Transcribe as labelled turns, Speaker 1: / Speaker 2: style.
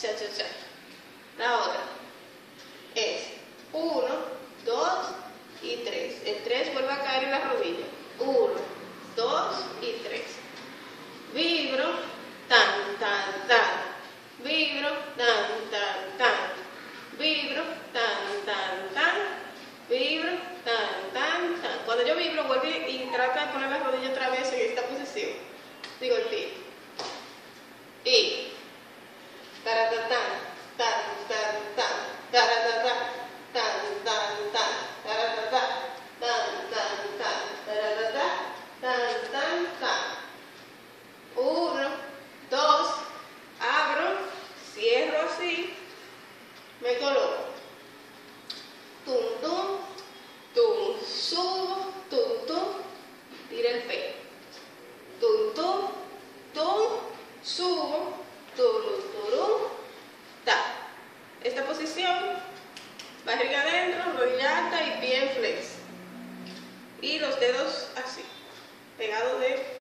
Speaker 1: cha, cha, cha. La otra es 1, 2 y 3. El 3 vuelve a caer en la rodilla. 1, 2 y 3. Vibro, tan, tan, tan. Vibro, tan, tan, tan. Vibro, tan, tan, tan. Vibro, tan, tan, tan. Cuando yo vibro, vuelve y trata de poner la rodilla otra vez en esta posición. Digo el pie. Y taratatán, tan, tan, tan, taratatán, tan, tan, tan, taratatán, tan, tan, tan, taratatán, tan, tan, tan. 1, 2, abro, cierro así, me coloco. Tum, tum, tum, subo, tum, tum, tira el pelo. Tum, tum, tum, subo, turum, turum, ta. Esta posición, barriga adentro, rodilla alta y pie en flex. Y los dedos así, pegados de